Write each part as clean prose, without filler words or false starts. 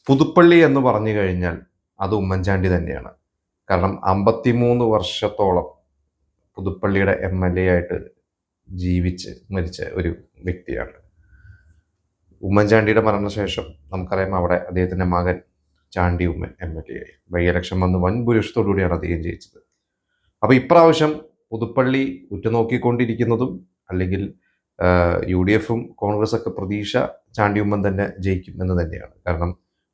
പുതുപ്പള്ളി എന്ന് പറഞ്ഞു കഴിഞ്ഞാൽ അത് ഉമ്മൻചാണ്ടി തന്നെയാണ്. കാരണം 53 വർഷത്തോളം പുതുപ്പള്ളിയുടെ എം.എൽ.എ ആയിട്ട് ജീവിച്ച് മരിച്ച ഒരു വ്യക്തിയാണ്. ഉമ്മൻചാണ്ടിയുടെ മരണശേഷം നമുക്കറിയാം അവിടെ അദ്ദേഹത്തിൻ്റെ മകൻ ചാണ്ടി ഉമ്മൻ എം.എൽ.എ ആയി. ബൈ ഇലക്ഷൻ വന്ന് വൻ ഭൂരിപക്ഷത്തോടുകൂടിയാണ് അദ്ദേഹം ജയിച്ചത്. അപ്പോൾ ഇപ്രാവശ്യം പുതുപ്പള്ളി ഉറ്റുനോക്കിക്കൊണ്ടിരിക്കുന്നതും അല്ലെങ്കിൽ UDFും കോൺഗ്രസൊക്കെ പ്രതീക്ഷ ചാണ്ടി ഉമ്മൻ തന്നെ ജയിക്കും എന്ന് തന്നെയാണ്. കാരണം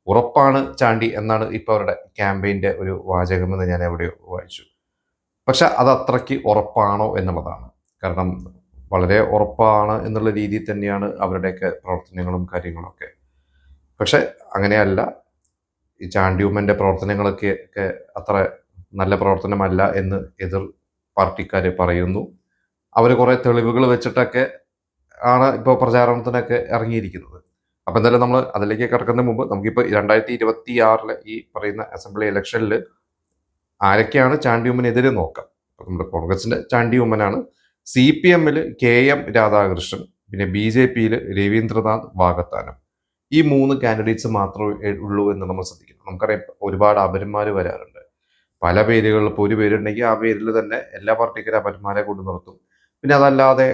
ഉറപ്പാണ് ചാണ്ടി എന്നാണ് ഇപ്പോൾ അവരുടെ ക്യാമ്പയിൻ്റെ ഒരു വാചകമെന്ന് ഞാൻ എവിടെയോ വായിച്ചു. പക്ഷെ അത് അത്രയ്ക്ക് ഉറപ്പാണോ എന്നുള്ളതാണ്. കാരണം വളരെ ഉറപ്പാണ് എന്നുള്ള രീതിയിൽ തന്നെയാണ് അവരുടെയൊക്കെ പ്രവർത്തനങ്ങളും കാര്യങ്ങളൊക്കെ. പക്ഷെ അങ്ങനെയല്ല. ഈ ചാണ്ടി ഉമ്മൻ്റെ പ്രവർത്തനങ്ങളൊക്കെ അത്ര നല്ല പ്രവർത്തനമല്ല എന്ന് എതിർ പാർട്ടിക്കാർ പറയുന്നു. അവർ കുറേ തെളിവുകൾ വെച്ചിട്ടൊക്കെ ആണ് ഇപ്പോൾ പ്രചാരണത്തിനൊക്കെ ഇറങ്ങിയിരിക്കുന്നത്. അപ്പം എന്തായാലും നമ്മൾ അതിലേക്ക് കിടക്കുന്നതിന് മുമ്പ് നമുക്കിപ്പോൾ 2026 ഈ പറയുന്ന അസംബ്ലി ഇലക്ഷനിൽ ആരൊക്കെയാണ് ചാണ്ടി ഉമ്മനെതിരെ നോക്കാം. നമ്മുടെ കോൺഗ്രസിൻ്റെ ചാണ്ടി ഉമ്മനാണ്, CPM-ൽ KM രാധാകൃഷ്ണൻ, പിന്നെ BJP-യിൽ രവീന്ദ്രനാഥ് വാകത്താനം. ഈ 3 കാൻഡിഡേറ്റ്സ് മാത്രമേ ഉള്ളൂ എന്ന് നമ്മൾ ശ്രദ്ധിക്കണം. നമുക്കറിയാം ഒരുപാട് അപരന്മാർ വരാറുണ്ട്. പല പേരുകളിൽ ഇപ്പോൾ ഒരു പേരുണ്ടെങ്കിൽ ആ പേരിൽ തന്നെ എല്ലാ പാർട്ടിക്കാരും അപരന്മാരെ കൊണ്ട് നിർത്തും. പിന്നെ അതല്ലാതെ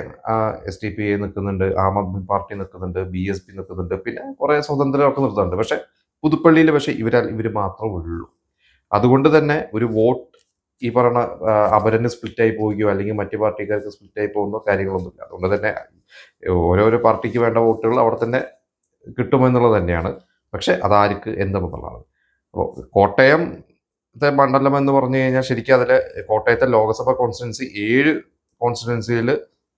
SDPI നിൽക്കുന്നുണ്ട്, ആം ആദ്മി പാർട്ടി നിൽക്കുന്നുണ്ട്, BSP നിൽക്കുന്നുണ്ട്, പിന്നെ കുറേ സ്വതന്ത്രരൊക്കെ നിർത്തുന്നുണ്ട്. പക്ഷെ പുതുപ്പള്ളിയിൽ ഇവർ മാത്രമേ ഉള്ളൂ. അതുകൊണ്ട് തന്നെ ഒരു വോട്ട് ഈ പറയുന്ന അപരന് സ്പ്ലിറ്റായി പോവുകയോ അല്ലെങ്കിൽ മറ്റു പാർട്ടിക്കാർക്ക് സ്പ്ലിറ്റായി പോകുന്ന കാര്യങ്ങളൊന്നുമില്ല. അതുകൊണ്ട് തന്നെ ഓരോരോ പാർട്ടിക്ക് വേണ്ട വോട്ടുകൾ അവിടെ തന്നെ കിട്ടുമെന്നുള്ളത് തന്നെയാണ്. പക്ഷെ അതാർക്ക് എന്തെന്നുള്ളതാണ്. അപ്പോൾ കോട്ടയത്തെ മണ്ഡലം എന്ന് പറഞ്ഞു കഴിഞ്ഞാൽ ശരിക്കും അതിൽ കോട്ടയത്തെ ലോക്സഭ കോൺസ്റ്റിറ്റ്യുവൻസി 7 കോൺസ്റ്റിറ്റ്യുവൻസിയിൽ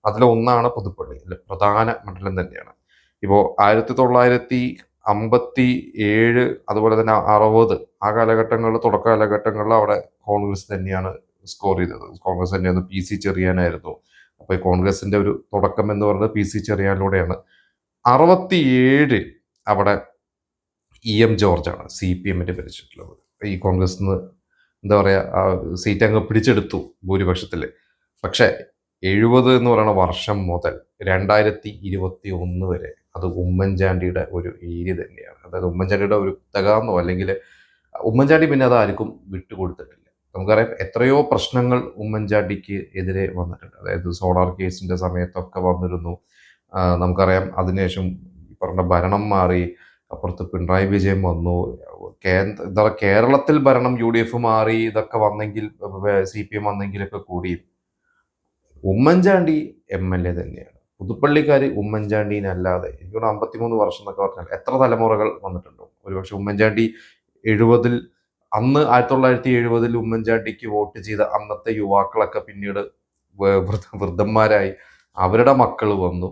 അതിലൊന്നാണ് പുതുപ്പള്ളി. പ്രധാന മണ്ഡലം തന്നെയാണ്. ഇപ്പോൾ 1957 അതുപോലെ തന്നെ 60 ആ കാലഘട്ടങ്ങളിൽ, തുടക്ക കാലഘട്ടങ്ങളിൽ അവിടെ കോൺഗ്രസ് തന്നെയാണ് സ്കോർ ചെയ്തത്. കോൺഗ്രസ് തന്നെയായിരുന്നു. PC ചെറിയാനായിരുന്നു. അപ്പോൾ ഈ കോൺഗ്രസിന്റെ ഒരു തുടക്കം എന്ന് പറയുന്നത് PC ചെറിയാനിലൂടെയാണ്. 67 അവിടെ EM ജോർജാണ് CPM-ന്റെ ഭരിച്ചിട്ടുള്ളത്. ഈ കോൺഗ്രസ് എന്താ പറയുക, സീറ്റ് അങ്ങ് പിടിച്ചെടുത്തു ഭൂരിപക്ഷത്തിൽ. പക്ഷേ 70 എന്ന് പറയുന്ന വർഷം മുതൽ 2021 വരെ അത് ഉമ്മൻചാണ്ടിയുടെ ഒരു ഏരിയ തന്നെയാണ്. അതായത് ഉമ്മൻചാണ്ടിയുടെ ഒരു തകാന്നോ അല്ലെങ്കിൽ ഉമ്മൻചാണ്ടി പിന്നെ അത് ആർക്കും വിട്ടുകൊടുത്തിട്ടില്ല. നമുക്കറിയാം എത്രയോ പ്രശ്നങ്ങൾ ഉമ്മൻചാണ്ടിക്ക് എതിരെ വന്നിട്ടുണ്ട്. അതായത് സോളാർ കേസിന്റെ സമയത്തൊക്കെ വന്നിരുന്നു. നമുക്കറിയാം അതിനുശേഷം പറഞ്ഞ ഭരണം മാറി, അപ്പുറത്ത് പിണറായി വിജയൻ വന്നു, എന്താ കേരളത്തിൽ ഭരണം UDF മാറി, ഇതൊക്കെ വന്നെങ്കിൽ CPM വന്നെങ്കിലൊക്കെ കൂടി ഉമ്മൻചാണ്ടി MLA തന്നെയാണ്. പുതുപ്പള്ളിക്കാർ ഉമ്മൻചാണ്ടിനല്ലാതെ എനിക്ക് 53 വർഷം എന്നൊക്കെ പറഞ്ഞാൽ എത്ര തലമുറകൾ വന്നിട്ടുണ്ടോ? ഒരുപക്ഷെ ഉമ്മൻചാണ്ടി 70 അന്ന് 1970 ഉമ്മൻചാണ്ടിക്ക് വോട്ട് ചെയ്ത അന്നത്തെ യുവാക്കളൊക്കെ പിന്നീട് വൃദ്ധന്മാരായി, അവരുടെ മക്കൾ വന്നു.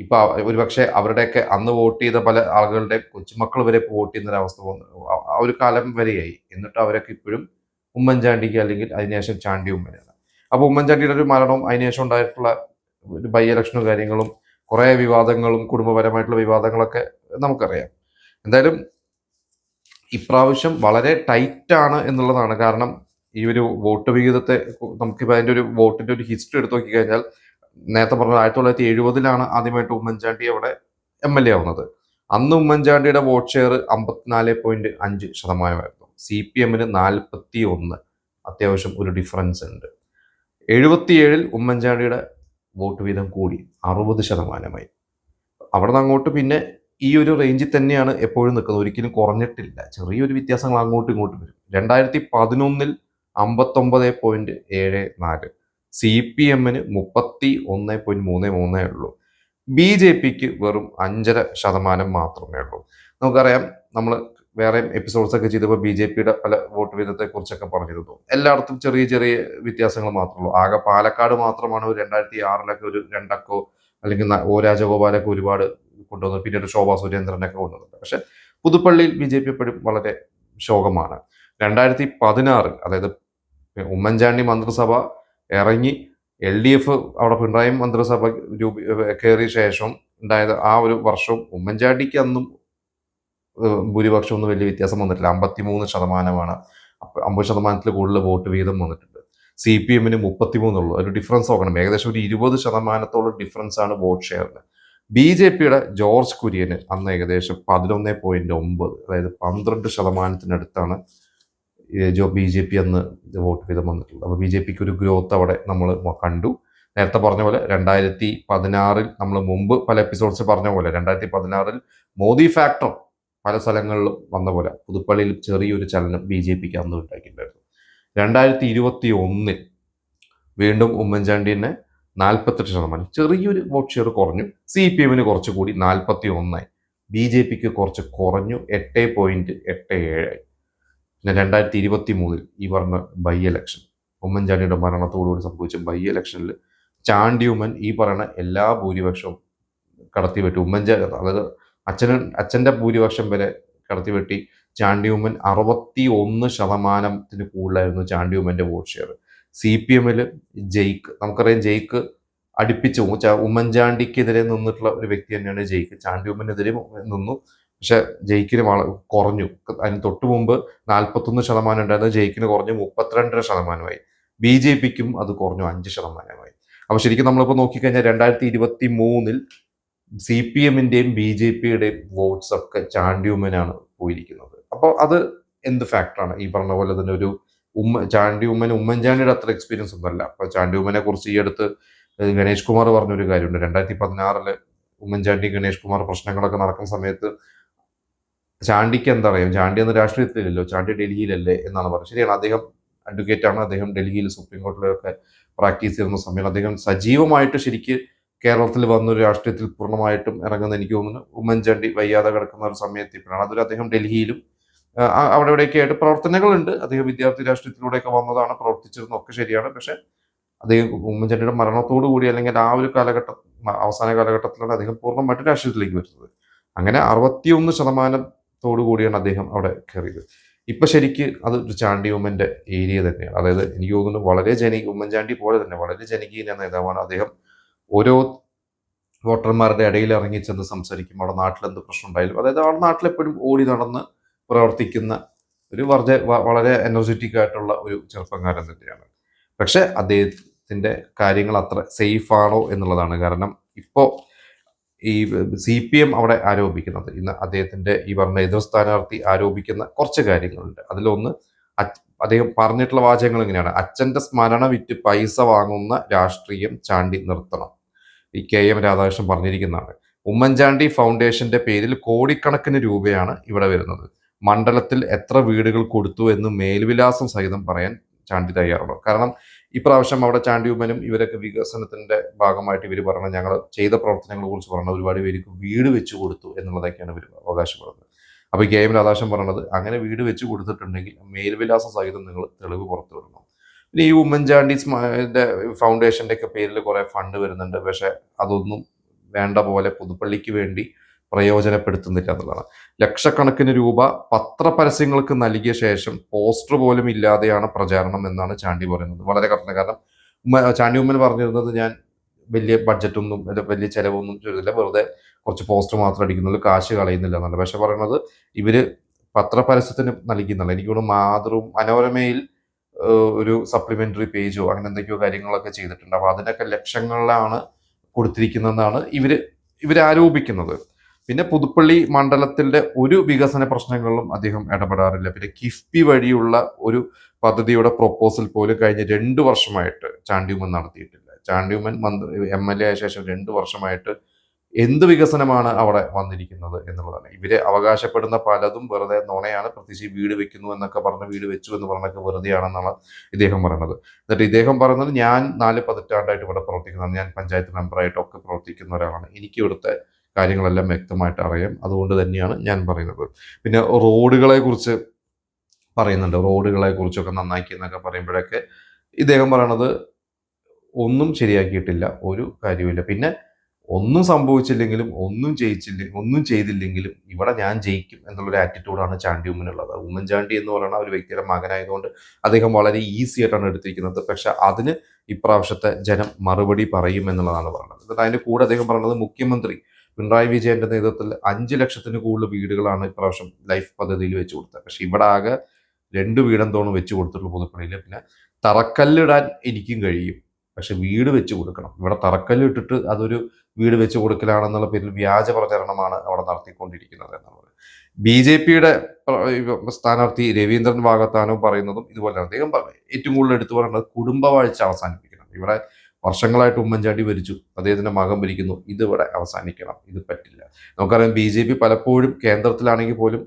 ഇപ്പൊ ഒരുപക്ഷെ അവരുടെയൊക്കെ അന്ന് വോട്ട് ചെയ്ത പല ആളുകളുടെ കൊച്ചുമക്കൾ വരെ വോട്ട് ചെയ്യുന്ന ഒരവസ്ഥ വന്നു. ആ ഒരു കാലം വരെയായി. എന്നിട്ട് അവരൊക്കെ ഇപ്പോഴും ഉമ്മൻചാണ്ടിക്ക് അല്ലെങ്കിൽ അതിനുശേഷം ചാണ്ടി ഉമ്മനാണ്. അപ്പോൾ ഉമ്മൻചാണ്ടിയുടെ ഒരു മരണവും അതിനുശേഷം ഉണ്ടായിട്ടുള്ള ഒരു ബൈ ഇലക്ഷനും കാര്യങ്ങളും കുറേ വിവാദങ്ങളും കുടുംബപരമായിട്ടുള്ള വിവാദങ്ങളൊക്കെ നമുക്കറിയാം. എന്തായാലും ഇപ്രാവശ്യം വളരെ ടൈറ്റാണ് എന്നുള്ളതാണ്. കാരണം ഈ ഒരു വോട്ട് വിഹിതത്തെ നമുക്കിപ്പോൾ അതിൻ്റെ ഒരു വോട്ടിൻ്റെ ഒരു ഹിസ്റ്ററി എടുത്ത് നോക്കിക്കഴിഞ്ഞാൽ നേരത്തെ പറഞ്ഞത് 1970 ആദ്യമായിട്ട് ഉമ്മൻചാണ്ടി അവിടെ MLA ആവുന്നത്. അന്ന് ഉമ്മൻചാണ്ടിയുടെ വോട്ട് ഷെയർ 54.5%. CPM-ന് 41. അത്യാവശ്യം ഒരു ഡിഫറൻസ് ഉണ്ട്. 77 ഉമ്മൻചാണ്ടിയുടെ വോട്ട് വീതം കൂടി 60%. അവിടെ നിന്ന് അങ്ങോട്ട് പിന്നെ ഈ ഒരു റേഞ്ചിൽ തന്നെയാണ് എപ്പോഴും നിൽക്കുന്നത്. ഒരിക്കലും കുറഞ്ഞിട്ടില്ല. ചെറിയൊരു വ്യത്യാസങ്ങൾ അങ്ങോട്ടും ഇങ്ങോട്ടും വരും. 2011 59.74, CPM-ന് 31.33 ഉള്ളൂ. BJPക്ക് വെറും 5.5% മാത്രമേ ഉള്ളൂ. നമുക്കറിയാം, നമ്മൾ വേറെ എപ്പിസോഡ്സ് ഒക്കെ ചെയ്തപ്പോൾ BJPയുടെ പല വോട്ട് വീതത്തെ കുറിച്ചൊക്കെ പറഞ്ഞിരുന്നു. എല്ലായിടത്തും ചെറിയ ചെറിയ വ്യത്യാസങ്ങൾ മാത്രമേ ഉള്ളൂ. ആകെ പാലക്കാട് മാത്രമാണ് ഒരു 2006 ഒരു 2 അല്ലെങ്കിൽ O രാജഗോപാലൊക്കെ ഒരുപാട് കൊണ്ടുവന്നത്. പിന്നീട് ശോഭാ സുരേന്ദ്രനൊക്കെ കൊണ്ടുവന്നത്. പക്ഷെ പുതുപ്പള്ളിയിൽ BJP എപ്പോഴും വളരെ ശോകമാണ്. 2016 അതായത് ഉമ്മൻചാണ്ടി മന്ത്രിസഭ ഇറങ്ങി LDF അവിടെ പിണറായി മന്ത്രിസഭ കയറിയ ശേഷം ഉണ്ടായത് ആ ഒരു വർഷം ഉമ്മൻചാണ്ടിക്ക് അന്നും ഭൂരിപക്ഷം ഒന്നും വലിയ വ്യത്യാസം വന്നിട്ടില്ല. 53%. 50% കൂടുതൽ വോട്ട് വീതം വന്നിട്ടുണ്ട്. CPM-ന് 33 ഉള്ളൂ. ഒരു ഡിഫറൻസ് നോക്കണം. ഏകദേശം ഒരു 20%-ഓളം ഡിഫറൻസ് ആണ് വോട്ട് ഷെയറിന്. BJPയുടെ ജോർജ് കുര്യന് അന്ന് ഏകദേശം 11.9, അതായത് 12%-അടുത്താണ് BJP അന്ന് വോട്ട് വീതം വന്നിട്ടുള്ളത്. അപ്പോൾ BJPക്ക് ഒരു ഗ്രോത്ത് അവിടെ നമ്മൾ കണ്ടു. നേരത്തെ പറഞ്ഞ പോലെ 2016 നമ്മൾ മുമ്പ് പല എപ്പിസോഡ്സ് പറഞ്ഞ പോലെ 2016 മോദി ഫാക്ടർ പല സ്ഥലങ്ങളിലും വന്ന പോലെ പുതുപ്പള്ളിയിൽ ചെറിയൊരു ചലനം BJPക്ക് അന്ന് ഉണ്ടാക്കിയിട്ടുണ്ടായിരുന്നു. 2021 വീണ്ടും ഉമ്മൻചാണ്ടിനെ 48%, ചെറിയൊരു വോട്ട് ഷെയർ കുറഞ്ഞു. CPM കുറച്ചുകൂടി 41, BJPക്ക് കുറച്ച് കുറഞ്ഞു 8.87. പിന്നെ 2023 ഈ പറഞ്ഞ ബൈ ഇലക്ഷൻ, ഉമ്മൻചാണ്ടിയുടെ മരണത്തോടുകൂടി സംഭവിച്ച ബൈ ഇലക്ഷനിൽ ചാണ്ടി ഉമ്മൻ ഈ പറയുന്ന എല്ലാ ഭൂരിപക്ഷവും കടത്തിവെട്ടി. അതായത് അച്ഛൻ്റെ ഭൂരിപക്ഷം വരെ കടത്തിവെട്ടി. ചാണ്ടി ഉമ്മൻ 61% കൂടുതലായിരുന്നു ചാണ്ടി ഉമ്മൻ്റെ വോട്ട് ഷെയർ. CPM ജയ്ക്ക്, നമുക്കറിയാം ജയ്ക്ക് അടുപ്പിച്ചു ഉമ്മൻചാണ്ടിക്കെതിരെ നിന്നിട്ടുള്ള ഒരു വ്യക്തി തന്നെയാണ് ജയ്ക്ക്. ചാണ്ടി ഉമ്മനെതിരെ നിന്നു, പക്ഷെ ജയ്ക്കിന് കുറഞ്ഞു. അതിന് തൊട്ട് മുമ്പ് 41% ഉണ്ടായിരുന്നത് ജയ്ക്കിന് കുറഞ്ഞു 32%. BJPക്കും അത് കുറഞ്ഞു 5%. അപ്പോൾ ശരിക്കും നമ്മളിപ്പോൾ നോക്കിക്കഴിഞ്ഞാൽ 2023 CPMന്റെയും BJPയുടെയും വോട്ട്സ് ഒക്കെ ചാണ്ടി ഉമ്മനാണ് പോയിരിക്കുന്നത്. അപ്പോൾ അത് എന്ത് ഫാക്ടറാണ്? ഈ പറഞ്ഞ പോലെ തന്നെ ഒരു ചാണ്ടി ഉമ്മൻചാണ്ടിയുടെ അത്ര എക്സ്പീരിയൻസ് ഒന്നുമല്ല. അപ്പോൾ ചാണ്ടി ഉമ്മനെ കുറിച്ച് ഈ അടുത്ത് ഗണേഷ് കുമാർ പറഞ്ഞൊരു കാര്യമുണ്ട്. 2016 ഉമ്മൻചാണ്ടി ഗണേഷ് കുമാർ പ്രശ്നങ്ങളൊക്കെ നടക്കുന്ന സമയത്ത് ചാണ്ടിക്ക് എന്താ പറയുക, ചാണ്ടി എന്ന രാഷ്ട്രീയത്തിലല്ലോ, ചാണ്ടി ഡൽഹിയിലല്ലേ എന്നാണ് പറഞ്ഞത്. ശരിയാണ്, അദ്ദേഹം അഡ്വക്കേറ്റ് ആണ്. അദ്ദേഹം ഡൽഹിയിൽ സുപ്രീം കോടതിയിലൊക്കെ പ്രാക്ടീസ് ചെയ്യുന്ന സമയത്ത് അദ്ദേഹം സജീവമായിട്ട് ശരിക്ക് കേരളത്തിൽ വന്നൊരു രാഷ്ട്രീയത്തിൽ പൂർണ്ണമായിട്ടും ഇറങ്ങുന്ന എനിക്ക് തോന്നുന്നു ഉമ്മൻചാണ്ടി വയ്യാതെ കിടക്കുന്ന ഒരു സമയത്ത് ഇപ്പോഴാണ്. അതൊരു അദ്ദേഹം ഡൽഹിയിലും അവിടെ ഇവിടെയൊക്കെ ആയിട്ട് പ്രവർത്തനങ്ങളുണ്ട്. അദ്ദേഹം വിദ്യാർത്ഥി രാഷ്ട്രീയത്തിലൂടെയൊക്കെ വന്നതാണ്, പ്രവർത്തിച്ചിരുന്നൊക്കെ ശരിയാണ്. പക്ഷെ അദ്ദേഹം ഉമ്മൻചാണ്ടിയുടെ മരണത്തോടു കൂടി അല്ലെങ്കിൽ ആ ഒരു കാലഘട്ടം അവസാന കാലഘട്ടത്തിലാണ് അദ്ദേഹം പൂർണ്ണമായിട്ട് രാഷ്ട്രീയത്തിലേക്ക് വരുന്നത്. അങ്ങനെ 61% കൂടിയാണ് അദ്ദേഹം അവിടെ കയറിയത്. ഇപ്പൊ ശരിക്ക് അത് ചാണ്ടി ഉമ്മന്റെ ഏരിയ തന്നെയാണ്. അതായത് എനിക്ക് തോന്നുന്നു വളരെ ഉമ്മൻചാണ്ടി പോലെ തന്നെ വളരെ ജനകീയ നേതാവാണ് അദ്ദേഹം. ഓരോ വോട്ടർമാരുടെ ഇടയിൽ ഇറങ്ങി ചെന്ന് സംസാരിക്കും. അവിടെ നാട്ടിൽ എന്ത് പ്രശ്നം ഉണ്ടായാലും, അതായത് അവിടെ നാട്ടിലെപ്പോഴും ഓടി നടന്ന് പ്രവർത്തിക്കുന്ന ഒരു വളരെ എനർജറ്റിക് ആയിട്ടുള്ള ഒരു ചെറുപ്പക്കാരൻ തന്നെയാണ്. പക്ഷെ അദ്ദേഹത്തിന്റെ കാര്യങ്ങൾ അത്ര സേഫ് ആണോ എന്നുള്ളതാണ്. കാരണം ഇപ്പോൾ ഈ CPM അവിടെ ആരോപിക്കുന്നത്, ഇന്ന് അദ്ദേഹത്തിന്റെ ഈ പറഞ്ഞ എതിർ സ്ഥാനാർത്ഥി ആരോപിക്കുന്ന കുറച്ച് കാര്യങ്ങളുണ്ട്. അതിലൊന്ന് അദ്ദേഹം പറഞ്ഞിട്ടുള്ള വാചകങ്ങൾ ഇങ്ങനെയാണ്: അച്ഛന്റെ സ്മരണ വിറ്റ് പൈസ വാങ്ങുന്ന രാഷ്ട്രീയം ചാണ്ടി നിർത്തണം. ഈ KM രാധാകൃഷ്ണൻ പറഞ്ഞിരിക്കുന്നതാണ്. ഉമ്മൻചാണ്ടി ഫൗണ്ടേഷന്റെ പേരിൽ കോടിക്കണക്കിന് രൂപയാണ് ഇവിടെ വരുന്നത്. മണ്ഡലത്തിൽ എത്ര വീടുകൾ കൊടുത്തു എന്ന് മേൽവിലാസം സഹിതം പറയാൻ ചാണ്ടി തയ്യാറുണ്ടോ? കാരണം ഇപ്രാവശ്യം അവിടെ ചാണ്ടി ഉമ്മനും ഇവരൊക്കെ വികസനത്തിന്റെ ഭാഗമായിട്ട് ഇവർ പറഞ്ഞ ഞങ്ങൾ ചെയ്ത പ്രവർത്തനങ്ങളെ കുറിച്ച് പറഞ്ഞ ഒരുപാട് പേർക്ക് വീട് വെച്ച് കൊടുത്തു എന്നുള്ളതൊക്കെയാണ് ഇവർ അവകാശപ്പെടുന്നത്. അപ്പോൾ KM രാധാകൃഷ്ണൻ പറഞ്ഞത്, അങ്ങനെ വീട് വെച്ച് കൊടുത്തിട്ടുണ്ടെങ്കിൽ മേൽവിലാസം സഹിതം നിങ്ങൾ തെളിവ് പുറത്തു വിടണം. പിന്നെ ഈ ഉമ്മൻചാണ്ടി ഫൗണ്ടേഷന്റെ ഒക്കെ പേരിൽ കുറെ ഫണ്ട് വരുന്നുണ്ട്, പക്ഷെ അതൊന്നും വേണ്ട പോലെ പുതുപ്പള്ളിക്ക് വേണ്ടി പ്രയോജനപ്പെടുത്തുന്നില്ല എന്നുള്ളതാണ്. ലക്ഷക്കണക്കിന് രൂപ പത്രപരസ്യങ്ങൾക്ക് നൽകിയ ശേഷം പോസ്റ്റർ പോലും ഇല്ലാതെയാണ് പ്രചാരണം എന്നാണ് ചാണ്ടി പറയുന്നത്. വളരെ കറക്റ്റ്. കാരണം ചാണ്ടി ഉമ്മൻ പറഞ്ഞിരുന്നത്, ഞാൻ വലിയ ബഡ്ജറ്റൊന്നും വലിയ ചിലവൊന്നും ചെയ്തില്ല, വെറുതെ കുറച്ച് പോസ്റ്റർ മാത്രം അടിക്കുന്നുള്ളൂ, കാശ് കളയുന്നില്ല എന്നല്ല. പക്ഷെ പറയുന്നത് ഇവര് പത്രപരസ്യത്തിന് നൽകിയെന്നല്ല. എനിക്ക് തോന്നുന്നു മനോരമയിൽ ഒരു സപ്ലിമെന്ററി പേജോ അങ്ങനെ എന്തൊക്കെയോ കാര്യങ്ങളൊക്കെ ചെയ്തിട്ടുണ്ട്. അപ്പോൾ അതിനൊക്കെ ലക്ഷങ്ങളിലാണ് കൊടുത്തിരിക്കുന്നതെന്നാണ് ഇവർ ആരോപിക്കുന്നത്. പിന്നെ പുതുപ്പള്ളി മണ്ഡലത്തിന്റെ ഒരു വികസന പ്രശ്നങ്ങളിലും അദ്ദേഹം ഇടപെടാറില്ല. പിന്നെ കിഫ്ബി വഴിയുള്ള ഒരു പദ്ധതിയുടെ പ്രൊപ്പോസൽ പോലും കഴിഞ്ഞ 2 വർഷമായിട്ട് ചാണ്ടി ഉമ്മൻ നടത്തിയിട്ടില്ല. ചാണ്ടി ഉമ്മൻ MLA ആയ ശേഷം 2 വർഷമായിട്ട് എന്ത് വികസനമാണ് അവിടെ വന്നിരിക്കുന്നത് എന്നുള്ളതാണ്. ഇവര് അവകാശപ്പെടുന്ന പലതും വെറുതെ നുണയാണ്. പ്രത്യേകിച്ച് വീട് വെക്കുന്നു എന്നൊക്കെ പറഞ്ഞ് വീട് വെച്ചു എന്ന് പറഞ്ഞൊക്കെ വെറുതെയാണെന്നാണ് ഇദ്ദേഹം പറയുന്നത്. എന്നിട്ട് ഇദ്ദേഹം പറയുന്നത്, ഞാൻ 4 പതിറ്റാണ്ടായിട്ട് ഇവിടെ പ്രവർത്തിക്കുന്നതാണ്, ഞാൻ പഞ്ചായത്ത് മെമ്പറായിട്ടൊക്കെ പ്രവർത്തിക്കുന്ന ഒരാളാണ്, എനിക്ക് ഇവിടുത്തെ കാര്യങ്ങളെല്ലാം വ്യക്തമായിട്ട് അറിയാം, അതുകൊണ്ട് തന്നെയാണ് ഞാൻ പറയുന്നത്. പിന്നെ റോഡുകളെ കുറിച്ച് പറയുന്നുണ്ട്, റോഡുകളെ കുറിച്ചൊക്കെ നന്നാക്കി എന്നൊക്കെ പറയുമ്പോഴൊക്കെ ഇദ്ദേഹം പറയണത് ഒന്നും ശരിയാക്കിയിട്ടില്ല, ഒരു കാര്യമില്ല. പിന്നെ ഒന്നും സംഭവിച്ചില്ലെങ്കിലും ഒന്നും ചെയ്തില്ലെങ്കിലും ഇവിടെ ഞാൻ ജയിക്കും എന്നുള്ളൊരു ആറ്റിറ്റ്യൂഡാണ് ചാണ്ടി ഉമ്മനുള്ളത്. ഉമ്മൻചാണ്ടി എന്ന് പറയുന്ന ഒരു വ്യക്തിയുടെ മകനായതുകൊണ്ട് അദ്ദേഹം വളരെ ഈസി ആയിട്ടാണ് എടുത്തിരിക്കുന്നത്. പക്ഷെ അതിന് ഇപ്രാവശ്യത്തെ ജനം മറുപടി പറയും എന്നുള്ളതാണ് പറയുന്നത്. എന്നിട്ട് അതിന്റെ കൂടെ അദ്ദേഹം പറയുന്നത്, മുഖ്യമന്ത്രി പിണറായി വിജയന്റെ നേതൃത്വത്തിൽ 5 ലക്ഷത്തിന് കൂടുതൽ വീടുകളാണ് ഇപ്രാവശ്യം ലൈഫ് പദ്ധതിയിൽ വെച്ച് കൊടുത്തത്. പക്ഷെ ഇവിടെ ആകെ 2 വീടെന്തോണം വെച്ച് കൊടുത്തിട്ടുള്ള പുതുപ്പള്ളിയിൽ. പിന്നെ തറക്കല്ലിടാൻ എനിക്കും കഴിയും, പക്ഷെ വീട് വെച്ച് കൊടുക്കണം. ഇവിടെ തറക്കല്ല് ഇട്ടിട്ട് അതൊരു വീട് വെച്ച് കൊടുക്കലാണെന്നുള്ള പേരിൽ വ്യാജ പ്രചരണമാണ് അവിടെ നടത്തിക്കൊണ്ടിരിക്കുന്നത് എന്നുള്ളത്. BJP-യുടെ സ്ഥാനാർത്ഥി രവീന്ദ്രൻ വാകത്താനവും പറയുന്നതും ഇതുപോലെ. അദ്ദേഹം ഏറ്റവും കൂടുതൽ എടുത്തു പറയുന്നത് കുടുംബവാഴ്ച അവസാനിപ്പിക്കണം. ഇവിടെ വർഷങ്ങളായിട്ട് ഉമ്മൻചാണ്ടി ഭരിച്ചു, അദ്ദേഹത്തിന്റെ മകൻ ഭരിക്കുന്നു, ഇതിവിടെ അവസാനിക്കണം, ഇത് പറ്റില്ല. നമുക്കറിയാം BJP പലപ്പോഴും കേന്ദ്രത്തിലാണെങ്കിൽ പോലും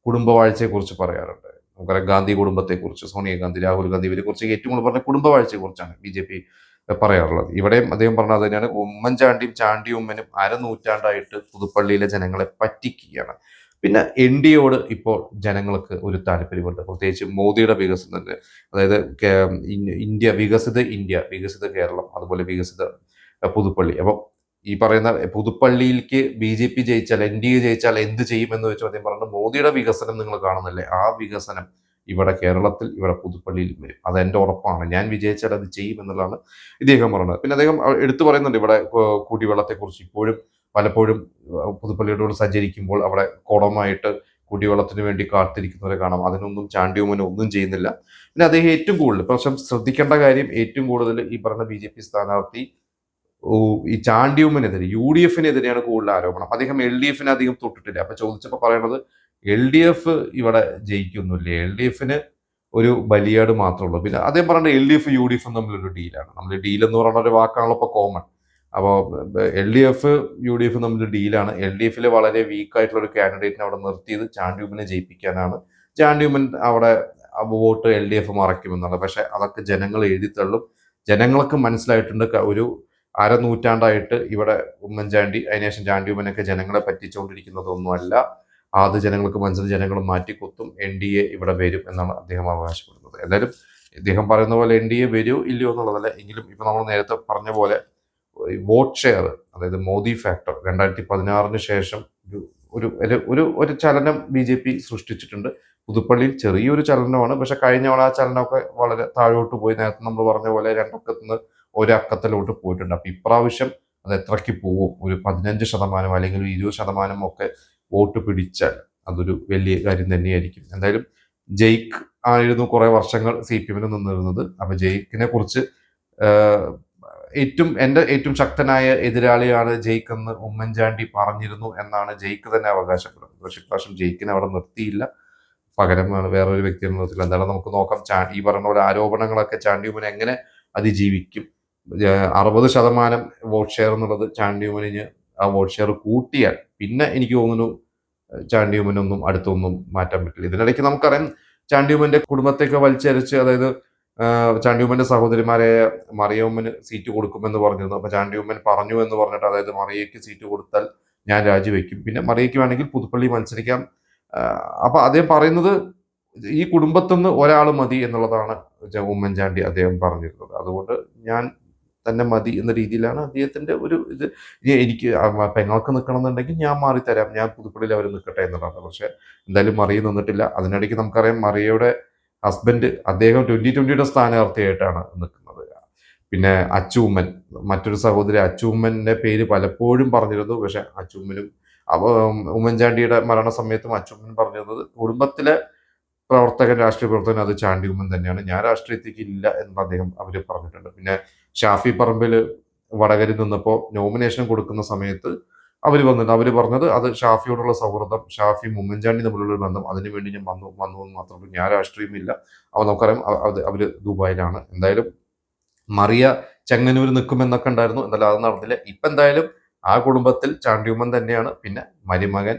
കുടുംബവാഴ്ചയെക്കുറിച്ച് പറയാറുണ്ട്. നമുക്കറിയാം ഗാന്ധി കുടുംബത്തെക്കുറിച്ച്, സോണിയാഗാന്ധി, രാഹുൽ ഗാന്ധി ഇവരെ കുറിച്ച് ഏറ്റവും കൂടുതൽ പറഞ്ഞ കുടുംബവാഴ്ചയെക്കുറിച്ചാണ് BJP പറയാറുള്ളത്. ഇവിടെയും അദ്ദേഹം പറഞ്ഞത് തന്നെയാണ്. ഉമ്മൻചാണ്ടിയും ചാണ്ടി ഉമ്മനും അരനൂറ്റാണ്ടായിട്ട് പുതുപ്പള്ളിയിലെ ജനങ്ങളെ പറ്റിക്കുകയാണ്. പിന്നെ NDAയോട് ഇപ്പോൾ ജനങ്ങൾക്ക് ഒരു താല്പര്യമുണ്ട്, പ്രത്യേകിച്ച് മോദിയുടെ വികസനത്തിന്. അതായത് വികസിത ഇന്ത്യ, വികസിത കേരളം, അതുപോലെ വികസിത പുതുപ്പള്ളി. അപ്പം ഈ പറയുന്ന പുതുപ്പള്ളിയിലേക്ക് BJP ജയിച്ചാൽ, NDA ജയിച്ചാൽ എന്ത് ചെയ്യുമെന്ന് വെച്ചാൽ അദ്ദേഹം പറഞ്ഞത് മോദിയുടെ വികസനം നിങ്ങൾ കാണുന്നില്ലേ, ആ വികസനം ഇവിടെ കേരളത്തിൽ, ഇവിടെ പുതുപ്പള്ളിയിൽ വരും, അതെന്റെ ഉറപ്പാണ്, ഞാൻ വിജയിച്ചാൽ അത് ചെയ്യുമെന്നുള്ളതാണ് ഇദ്ദേഹം പറയുന്നത്. പിന്നെ അദ്ദേഹം എടുത്തു പറയുന്നുണ്ട് ഇവിടെ കുടിവെള്ളത്തെക്കുറിച്ച്. ഇപ്പോഴും പലപ്പോഴും പുതുപ്പള്ളിയോട് സഞ്ചരിക്കുമ്പോൾ അവിടെ കുടമായിട്ട് കുടിവെള്ളത്തിന് വേണ്ടി കാത്തിരിക്കുന്നവരെ കാണാം. അതിനൊന്നും ചാണ്ടി ഉമ്മൻ ഒന്നും ചെയ്യുന്നില്ല. പിന്നെ അദ്ദേഹം ഏറ്റവും കൂടുതൽ പ്രശ്നം ശ്രദ്ധിക്കേണ്ട കാര്യം, ഏറ്റവും കൂടുതൽ ഈ പറഞ്ഞ BJP സ്ഥാനാർത്ഥി ഈ ചാണ്ടി ഉമ്മനെതിരെ, UDF-നെതിരെയാണ് കൂടുതൽ ആരോപണം. അദ്ദേഹം LDF-നെ അധികം തൊട്ടിട്ടില്ല. അപ്പൊ ചോദിച്ചപ്പോൾ പറയണത് LDF ഇവിടെ ജയിക്കൊന്നുമില്ല, LDF-ന് ഒരു ബലിയാട് മാത്രമേ ഉള്ളൂ. പിന്നെ അദ്ദേഹം പറയുന്നത് LDF UDF തമ്മിലൊരു ഡീലാണ്. നമ്മൾ ഡീൽ എന്ന് പറയുന്ന ഒരു വാക്കാണല്ലോ ഇപ്പോൾ കോമൺ. അപ്പോൾ LDF UDF തമ്മിൽ ഡീലാണ്. LDF-ൽ വളരെ വീക്കായിട്ടുള്ള ഒരു കാൻഡിഡേറ്റിനെ അവിടെ നിർത്തിയത് ചാണ്ടി ഉമ്മനെ ജയിപ്പിക്കാനാണ്. ചാണ്ടി ഉമ്മൻ അവിടെ വോട്ട് LDF മറയ്ക്കുമെന്നാണ്. പക്ഷെ അതൊക്കെ ജനങ്ങൾ എഴുതിത്തള്ളും. ജനങ്ങൾക്ക് മനസ്സിലായിട്ടുണ്ട് ഒരു അരനൂറ്റാണ്ടായിട്ട് ഇവിടെ ഉമ്മൻചാണ്ടി, അതിനുശേഷം ചാണ്ടി ഉമ്മനൊക്കെ ജനങ്ങളെ പറ്റിച്ചുകൊണ്ടിരിക്കുന്നതൊന്നുമല്ല. അത് ജനങ്ങൾക്ക് മനസ്സിലായി, ജനങ്ങൾ മാറ്റിക്കുത്തും, NDA ഇവിടെ വരും എന്നാണ് അദ്ദേഹം അവകാശപ്പെടുന്നത്. എന്തായാലും ഇദ്ദേഹം പറയുന്ന പോലെ NDA വരുമോ ഇല്ലയോ എന്നുള്ളതല്ല. എങ്കിലും ഇപ്പൊ നമ്മൾ നേരത്തെ പറഞ്ഞ പോലെ വോട്ട് ഷെയർ, അതായത് മോദി ഫാക്ടർ 2016 ശേഷം ഒരു ഒരു ഒരു ചലനം BJP സൃഷ്ടിച്ചിട്ടുണ്ട്. പുതുപ്പള്ളിയിൽ ചെറിയൊരു ചലനമാണ്, പക്ഷെ കഴിഞ്ഞ തവണ ആ ചലനമൊക്കെ വളരെ താഴോട്ട് പോയി. നേരത്തെ നമ്മൾ പറഞ്ഞ പോലെ 2 അക്കത്തുനിന്ന് 1 അക്കത്തിലോട്ട് പോയിട്ടുണ്ട്. അപ്പൊ ഇപ്രാവശ്യം അത് എത്രയ്ക്ക് പോവും, ഒരു 15% അല്ലെങ്കിൽ 20% ഒക്കെ വോട്ട് പിടിച്ചാൽ അതൊരു വലിയ കാര്യം തന്നെയായിരിക്കും. എന്തായാലും ജയിക്ക് ആയിരുന്നു കുറെ വർഷങ്ങൾ CPM-ന് നിന്നിരുന്നത്. അപ്പൊ ജയിക്കിനെ കുറിച്ച് എന്റെ ഏറ്റവും ശക്തനായ എതിരാളിയാണ് ജയിക്ക് എന്ന് ഉമ്മൻചാണ്ടി പറഞ്ഞിരുന്നു എന്നാണ് ജയിക്ക് തന്നെ അവകാശപ്പെടുന്നത്. പക്ഷെ ഇപ്രാവശ്യം ജയിക്കിനെ അവിടെ നിർത്തിയില്ല, പകരം വേറൊരു വ്യക്തിയെ നിർത്തില്ല. എന്തായാലും നമുക്ക് നോക്കാം. ഈ പറഞ്ഞ പോലെ ആരോപണങ്ങളൊക്കെ ചാണ്ടി ഉമ്മൻ എങ്ങനെ അതിജീവിക്കും. 60% വോട്ട് ഷെയർ എന്നുള്ളത് ചാണ്ടി ഉമ്മനിന് ആ വോട്ട് ഷെയർ കൂട്ടിയാൽ പിന്നെ എനിക്ക് തോന്നുന്നു ചാണ്ടി ഉമ്മനൊന്നും അടുത്തൊന്നും മാറ്റാൻ പറ്റില്ല. ഇതിനിടയ്ക്ക് നമുക്കറിയാം ചാണ്ടി ഉമ്മന്റെ കുടുംബത്തേക്ക് വലിച്ചരച്ച്, അതായത് ചാണ്ടി ഉമ്മന്റെ സഹോദരിമാരായ മറിയമ്മന് സീറ്റ് കൊടുക്കുമെന്ന് പറഞ്ഞിരുന്നു. അപ്പൊ ചാണ്ടി ഉമ്മൻ പറഞ്ഞു എന്ന് പറഞ്ഞിട്ട്, അതായത് മറിയയ്ക്ക് സീറ്റ് കൊടുത്താൽ ഞാൻ രാജിവെക്കും, പിന്നെ മറിയയ്ക്ക് വേണമെങ്കിൽ പുതുപ്പള്ളി മത്സരിക്കാം. അപ്പൊ അദ്ദേഹം പറയുന്നത് ഈ കുടുംബത്തിൽ നിന്ന് ഒരാൾ മതി എന്നുള്ളതാണ് ഉമ്മൻചാണ്ടി അദ്ദേഹം പറഞ്ഞിരുന്നത്. അതുകൊണ്ട് ഞാൻ തന്നെ മതി എന്ന രീതിയിലാണ് അദ്ദേഹത്തിന്റെ ഒരു ഇത്. എനിക്ക് പെങ്ങൾക്ക് നിൽക്കണമെന്നുണ്ടെങ്കിൽ ഞാൻ മാറിത്തരാം, ഞാൻ പുതുപ്പള്ളിയിൽ അവർ നിൽക്കട്ടെ എന്നുള്ളതാണ്. പക്ഷെ എന്തായാലും മറിയ നിന്നിട്ടില്ല. അതിനിടയ്ക്ക് നമുക്കറിയാം മറിയയുടെ ഹസ്ബൻഡ്, അദ്ദേഹം 2020-യുടെ സ്ഥാനാർത്ഥിയായിട്ടാണ് നിൽക്കുന്നത്. പിന്നെ അച്ചൂമ്മൻ, മറ്റൊരു സഹോദരി അച്ചൂമ്മന്റെ പേര് പലപ്പോഴും പറഞ്ഞിരുന്നു. പക്ഷെ അച്ചൂമ്മനും ഉമ്മൻചാണ്ടിയുടെ മരണസമയത്തും അച്ചൂമ്മൻ പറഞ്ഞിരുന്നത് കുടുംബത്തിലെ രാഷ്ട്രീയ പ്രവർത്തകൻ അത് ചാണ്ടി ഉമ്മൻ തന്നെയാണ്, ഞാൻ രാഷ്ട്രീയത്തിലേക്ക് ഇല്ല എന്ന് അദ്ദേഹം അവർ പറഞ്ഞിട്ടുണ്ട്. പിന്നെ ഷാഫി പറമ്പിൽ വടകരയിൽ നിന്നപ്പോൾ നോമിനേഷൻ കൊടുക്കുന്ന സമയത്ത് അവർ പറഞ്ഞത് അത് ഷാഫിയോടുള്ള സൗഹൃദം, ഷാഫിയും ഉമ്മൻചാണ്ടി തമ്മിലുള്ള ബന്ധം, അതിനുവേണ്ടി ഞാൻ വന്നു എന്ന് മാത്രമേ, ഞാൻ രാഷ്ട്രീയമില്ല. അപ്പോൾ നമുക്കറിയാം അവര് ദുബായിലാണ്. എന്തായാലും മറിയ ചെങ്ങന്നൂർ നിൽക്കുമെന്നൊക്കെ ഉണ്ടായിരുന്നു, എന്തായാലും അത് നടന്നില്ല. ഇപ്പൊ എന്തായാലും ആ കുടുംബത്തിൽ ചാണ്ടി ഉമ്മൻ തന്നെയാണ്. പിന്നെ മരുമകൻ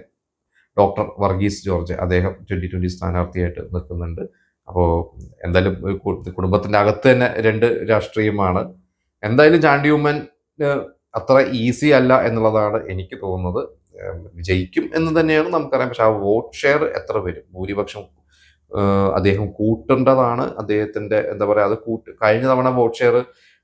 ഡോക്ടർ വർഗീസ് ജോർജ്, അദ്ദേഹം 2020 സ്ഥാനാർത്ഥിയായിട്ട് നിൽക്കുന്നുണ്ട്. അപ്പോൾ എന്തായാലും കുടുംബത്തിന്റെ അകത്ത് തന്നെ 2 രാഷ്ട്രീയമാണ്. എന്തായാലും ചാണ്ടി ഉമ്മൻ അത്ര ഈസി അല്ല എന്നുള്ളതാണ് എനിക്ക് തോന്നുന്നത്. വിജയിക്കും എന്ന് തന്നെയാണ് നമുക്കറിയാം. പക്ഷെ ആ വോട്ട് ഷെയർ എത്ര വരും, ഭൂരിപക്ഷം അദ്ദേഹം കൂട്ടേണ്ടതാണ്. അദ്ദേഹത്തിന്റെ എന്താ പറയാ, അത് കഴിഞ്ഞ തവണ വോട്ട് ഷെയർ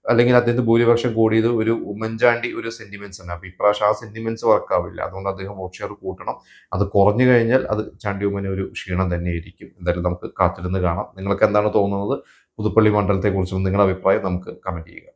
അല്ലെങ്കിൽ അദ്ദേഹത്തിന് ഭൂരിപക്ഷം കൂടിയത് ഒരു ഉമ്മൻചാണ്ടി ഒരു സെന്റിമെന്റ്സ് ആണ്. അപ്പൊ ഇപ്രാവശ്യം ആ സെന്റിമെന്റ്സ് വർക്കാവില്ല. അതുകൊണ്ട് അദ്ദേഹം വോട്ട് ഷെയർ കൂട്ടണം. അത് കുറഞ്ഞു കഴിഞ്ഞാൽ അത് ചാണ്ടി ഉമ്മന് ഒരു ക്ഷീണം തന്നെയായിരിക്കും. എന്തായാലും നമുക്ക് കാത്തിരുന്ന് കാണാം. നിങ്ങൾക്ക് എന്താണ് തോന്നുന്നത് പുതുപ്പള്ളി മണ്ഡലത്തെ കുറിച്ചും നിങ്ങളുടെ അഭിപ്രായം നമുക്ക് കമന്റ് ചെയ്യുക.